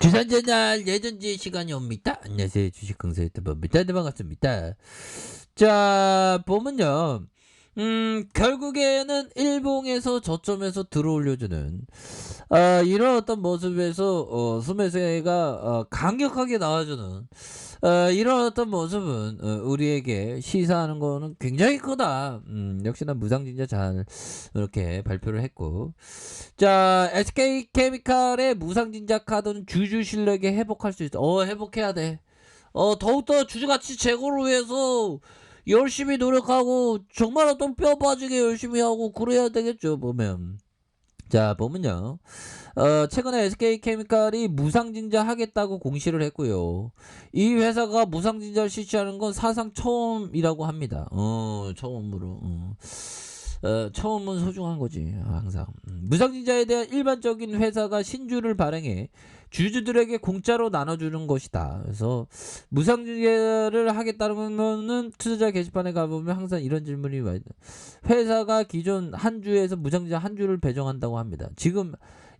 주산제 날 예전지의 시간이 옵니다. 안녕하세요. 주식 강사 유튜버입니다. 네, 반갑습니다. 자, 보면요. 결국에는 일봉에서 저점에서 들어올려주는 이런 어떤 모습에서 스매세가 강력하게 나와주는 이런 어떤 모습은 우리에게 시사하는 거는 굉장히 크다. 역시나 무상진짜 잘 이렇게 발표를 했고, 자, SK케미칼의 무상진자 카드는 주주 실력에 회복할 수 있어. 회복해야 돼. 더욱더 주주가치 제고를 위해서 열심히 노력하고 정말 어떤 뼈 빠지게 열심히 하고 그래야 되겠죠. 보면, 자, 보면요. 최근에 SK케미칼이 무상진자 하겠다고 공시를 했고요. 이 회사가 무상진자를 실시하는 건 사상 처음이라고 합니다. 처음으로. 처음은 소중한 거지, 항상. 무상진자에 대한 일반적인 회사가 신주를 발행해 주주들에게 공짜로 나눠주는 것이다. 그래서 무상진자를 하겠다는 거는 투자자 게시판에 가보면 항상 이런 질문이 많이 돼. 회사가 기존 한 주에서 무상진자 한 주를 배정한다고 합니다. 지금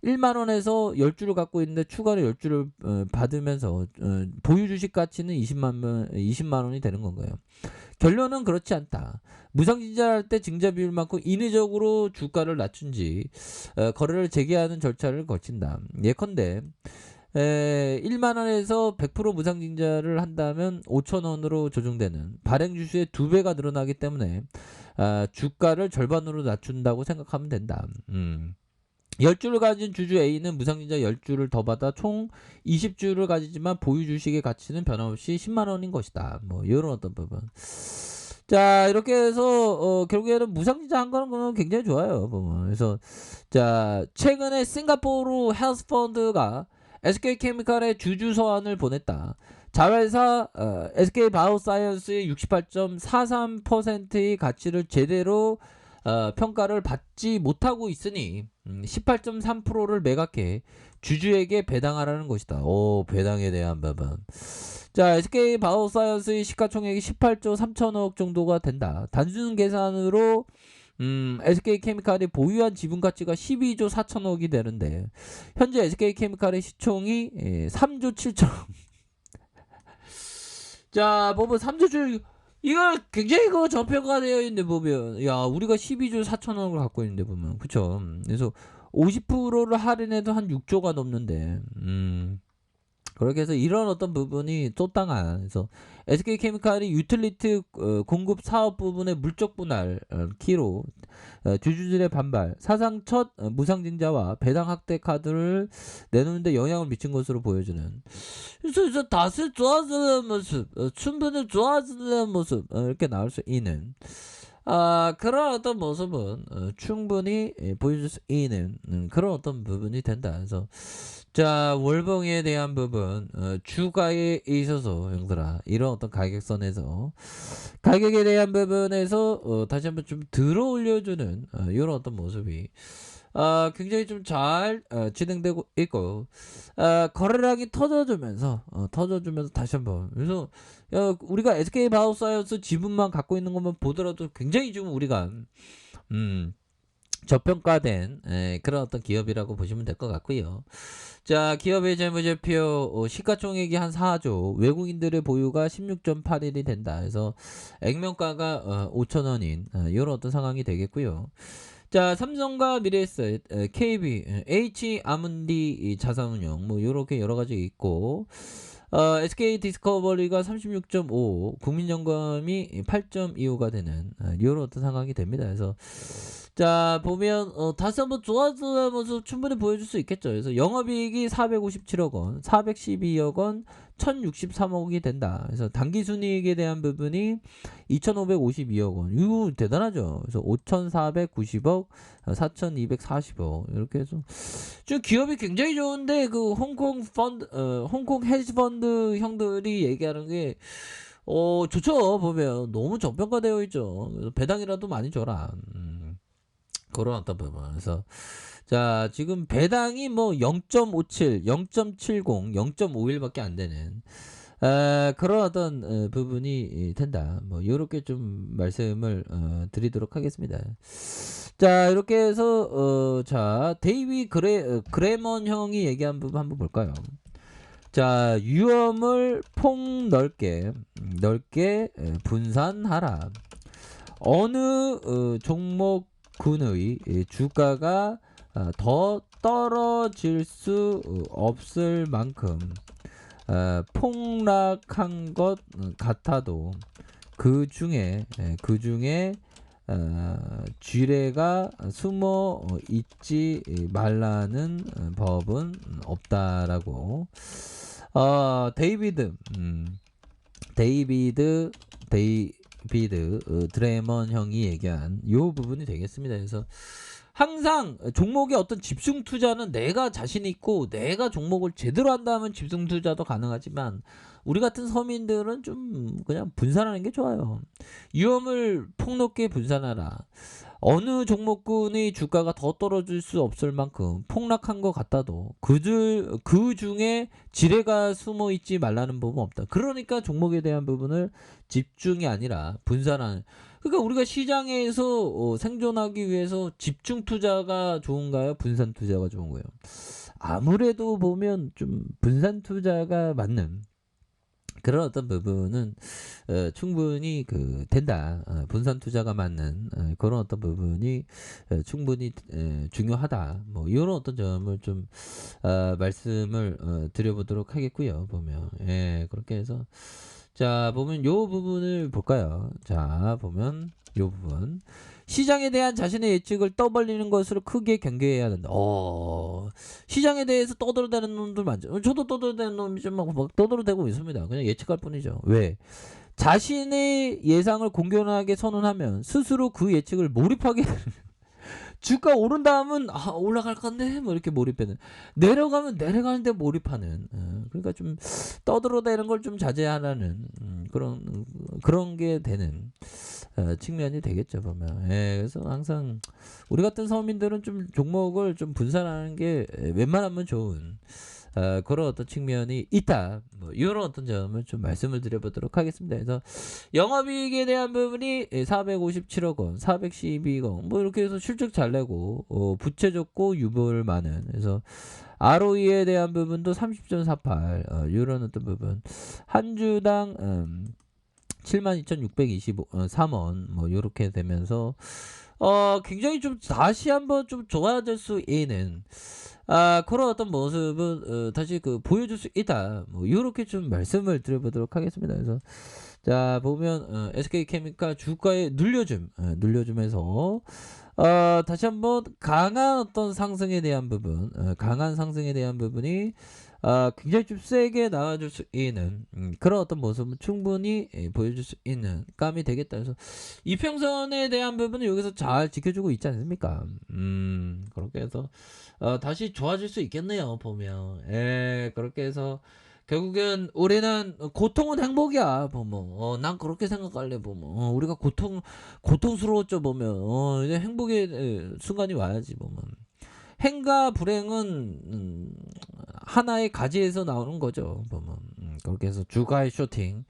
1만원에서 10주를 갖고 있는데 추가로 10주를 받으면서 보유 주식 가치는 20만원이 되는 건가요? 결론은 그렇지 않다. 무상진자할 때 증자 비율만큼 인위적으로 주가를 낮춘 지 거래를 재개하는 절차를 거친다. 예컨대 1만원에서 100% 무상진자를 한다면 5천원으로 조정되는 발행 주수의 2배가 늘어나기 때문에 주가를 절반으로 낮춘다고 생각하면 된다. 10주를 가진 주주 A는 무상진자 10주를 더 받아 총 20주를 가지지만 보유 주식의 가치는 변함없이 10만원인 것이다. 뭐 이런 어떤 부분. 자, 이렇게 해서 결국에는 무상진자 한 거는 굉장히 좋아요. 보면. 그래서 자, 최근에 싱가포르 헬스펀드가 SK케미칼에 주주 서한을 보냈다. 자회사 SK바이오사이언스의 68.43%의 가치를 제대로 평가를 받지 못하고 있으니 18.3%를 매각해 주주에게 배당하라는 것이다. 배당에 대한 부분. 자, SK바이오사이언스의 시가총액이 18조 3천억 정도가 된다. 단순 계산으로 SK케미칼이 보유한 지분 가치가 12조 4천억이 되는데 현재 SK케미칼의 시총이 3조 7천억. 자, 보면 3조 7 이거 굉장히 저평가되어 있는데 보면, 야, 우리가 12조 4천억을 갖고 있는데 보면, 그쵸? 그래서 50%를 할인해도 한 6조가 넘는데, 그렇게 해서 이런 어떤 부분이 쫓당한. 그래서 SK케미칼이 유틸리티 공급 사업 부분의 물적 분할 키로 주주들의 반발, 사상 첫 무상증자와 배당 확대 카드를 내놓는데 영향을 미친 것으로 보여주는. 그래서 다시 좋아지는 모습, 충분히 좋아지는 모습 이렇게 나올 수 있는 그런 어떤 모습은 충분히 보여줄 수 있는 그런 어떤 부분이 된다. 그래서 자, 월봉에 대한 부분 주가에 있어서 형들아 이런 어떤 가격선에서 가격에 대한 부분에서 다시 한번 좀 들어 올려주는 이런 어떤 모습이 굉장히 좀 잘 진행되고 있고 거래량이 터져주면서 다시 한번. 그래서 우리가 SK바이오사이언스 지분만 갖고 있는 것만 보더라도 굉장히 좀 우리가 저평가된 그런 어떤 기업이라고 보시면 될 것 같고요. 자, 기업의 재무제표 시가총액이 한 4조, 외국인들의 보유가 16.81이 된다. 그래서 액면가가 5천원인 이런 어떤 상황이 되겠고요. 자, 삼성과 미래에셋, KB, H 아문디 자산운용 뭐 요렇게 여러 가지 있고 SK 디스커버리가 36.5, 국민연금이 8.25가 되는 이런 어떤 상황이 됩니다. 그래서 자, 보면 다시 한번 좋아지는 모습 충분히 보여줄 수 있겠죠. 그래서 영업이익이 457억 원, 412억 원, 1063억이 된다. 그래서 당기순이익에 대한 부분이 2552억 원. 이거 대단하죠. 그래서 5490억, 4240억 이렇게 해서 지금 기업이 굉장히 좋은데 그 홍콩 펀드, 홍콩 헤지 펀드 형들이 얘기하는 게 좋죠. 보면 너무 저평가되어 있죠. 그래서 배당이라도 많이 줘라. 그런 어떤 부분. 그래서 자, 지금 배당이 뭐 0.57, 0.70, 0.51밖에 안 되는 그런 어떤 부분이 된다. 뭐 요렇게 좀 말씀을 드리도록 하겠습니다. 자, 이렇게 해서 자, 데이비 그레먼 형이 얘기한 부분 한번 볼까요? 자, 위험을 폭넓게 분산하라. 어느 종목군의 주가가 더 떨어질 수 없을 만큼 폭락한 것 같아도 그 중에 쥐레가 숨어 있지 말라는 법은 없다라고. 데이비드 드레먼 형이 얘기한 요 부분이 되겠습니다. 그래서 항상 종목의 어떤 집중 투자는 내가 자신 있고 내가 종목을 제대로 한다면 집중 투자도 가능하지만 우리 같은 서민들은 좀 그냥 분산하는 게 좋아요. 위험을 폭넓게 분산하라. 어느 종목군의 주가가 더 떨어질 수 없을 만큼 폭락한 것 같아도 그 중에 지뢰가 숨어 있지 말라는 법은 없다. 그러니까 종목에 대한 부분을 집중이 아니라 분산하는. 그러니까 우리가 시장에서 생존하기 위해서 집중 투자가 좋은가요? 분산 투자가 좋은 거예요? 아무래도 보면 좀 분산 투자가 맞는 그런 어떤 부분은 충분히 된다. 분산 투자가 맞는 그런 어떤 부분이 충분히 중요하다. 뭐 이런 어떤 점을 좀 말씀을 드려보도록 하겠고요. 보면 그렇게 해서 자 보면 요 부분을 볼까요? 자 보면 요 부분. 시장에 대한 자신의 예측을 떠벌리는 것으로 크게 경계해야 된다. 시장에 대해서 떠들어대는 놈들 많죠. 저도 떠들어대는 놈이 좀 막 떠들어대고 있습니다. 그냥 예측할 뿐이죠. 왜? 자신의 예상을 공견하게 선언하면 스스로 그 예측을 몰입하게 주가 오른 다음은 올라갈 건데 뭐 이렇게 몰입하는, 내려가면 내려가는데 몰입하는, 그러니까 좀 떠들어대는 걸 좀 자제하라는 그런 게 되는 측면이 되겠죠 보면. 그래서 항상 우리 같은 서민들은 좀 종목을 좀 분산하는 게 웬만하면 좋은 그런 어떤 측면이 있다. 뭐 이런 어떤 점을 좀 말씀을 드려보도록 하겠습니다. 그래서 영업이익에 대한 부분이 457억 원, 412억 원, 뭐 이렇게 해서 실적 잘 내고 부채 적고 유보를 많은. 그래서 ROE에 대한 부분도 30.48 이런 어떤 부분. 한 주당 72,623원 뭐 이렇게 되면서 굉장히 좀 다시 한번 좀 좋아질 수 있는 그런 어떤 모습은 다시 보여줄 수 있다. 뭐 이렇게 좀 말씀을 드려보도록 하겠습니다. 그래서 자 보면 SK케미칼 주가의 눌려줌에서 다시 한번 강한 어떤 상승에 대한 부분, 강한 상승에 대한 부분이 굉장히 좀 세게 나와줄 수 있는 그런 어떤 모습은 충분히 보여줄 수 있는 감이 되겠다. 그래서 이평선에 대한 부분은 여기서 잘 지켜주고 있지 않습니까? 그렇게 해서 다시 좋아질 수 있겠네요 보면. 그렇게 해서 결국엔 우리는 고통은 행복이야 보면. 난 그렇게 생각할래 보면. 우리가 고통스러웠죠 보면. 이제 행복의 순간이 와야지 보면. 행과 불행은 하나의 가지에서 나오는 거죠 보면. 그렇게 해서 주가의 쇼팅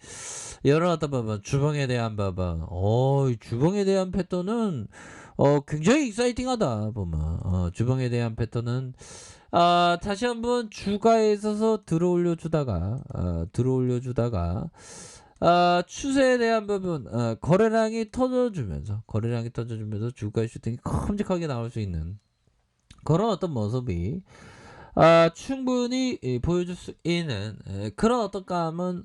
열어놨다 보면 주봉에 대한 부분, 주봉에 대한 패턴은 굉장히 익사이팅하다 보면. 주봉에 대한 패턴은 다시 한번 주가에 있어서 들어올려 주다가 추세에 대한 부분, 거래량이 터져주면서 주가의 슈팅이 큼직하게 나올 수 있는 그런 어떤 모습이 충분히 보여줄 수 있는 그런 어떤 감은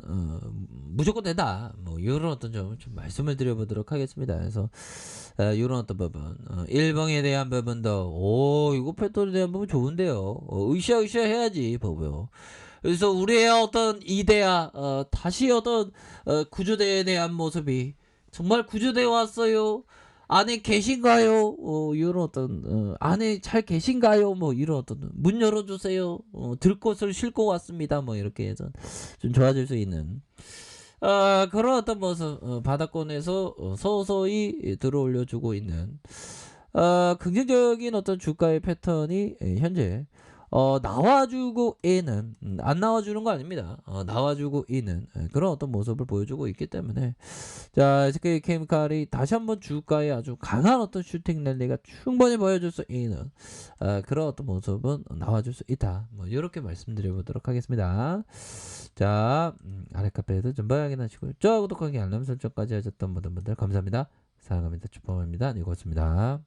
무조건 된다. 뭐 이런 어떤 점을 좀 말씀을 드려보도록 하겠습니다. 그래서 이런 어떤 부분, 일봉에 대한 부분도 이거 패턴에 대한 부분 좋은데요. 으쌰으쌰 해야지 보고요. 그래서 우리의 어떤 이데아, 다시 어떤 구조대에 대한 모습이 정말 구조되어 왔어요. 안에 계신가요? 이런 어떤 안에 잘 계신가요? 뭐 이런 어떤 문 열어주세요. 들 것을 싣고 왔습니다. 뭐 이렇게 해서 좀 좋아질 수 있는 그런 어떤 모습, 바닥권에서 서서히 들어올려주고 있는 긍정적인 어떤 주가의 패턴이 현재 나와주고 있는 안 나와주는 거 아닙니다. 나와주고 있는 그런 어떤 모습을 보여주고 있기 때문에 자 SK 케미칼이 다시 한번 주가에 아주 강한 어떤 슈팅 랠리가 충분히 보여줄 수 있는 그런 어떤 모습은 나와줄 수 있다. 뭐 이렇게 말씀드려 보도록 하겠습니다. 자 아래 카페에도 좀 확인하시고요. 저 구독하기 알람 설정까지 하셨던 모든 분들 감사합니다. 사랑합니다. 축복합니다. 네, 고맙습니다.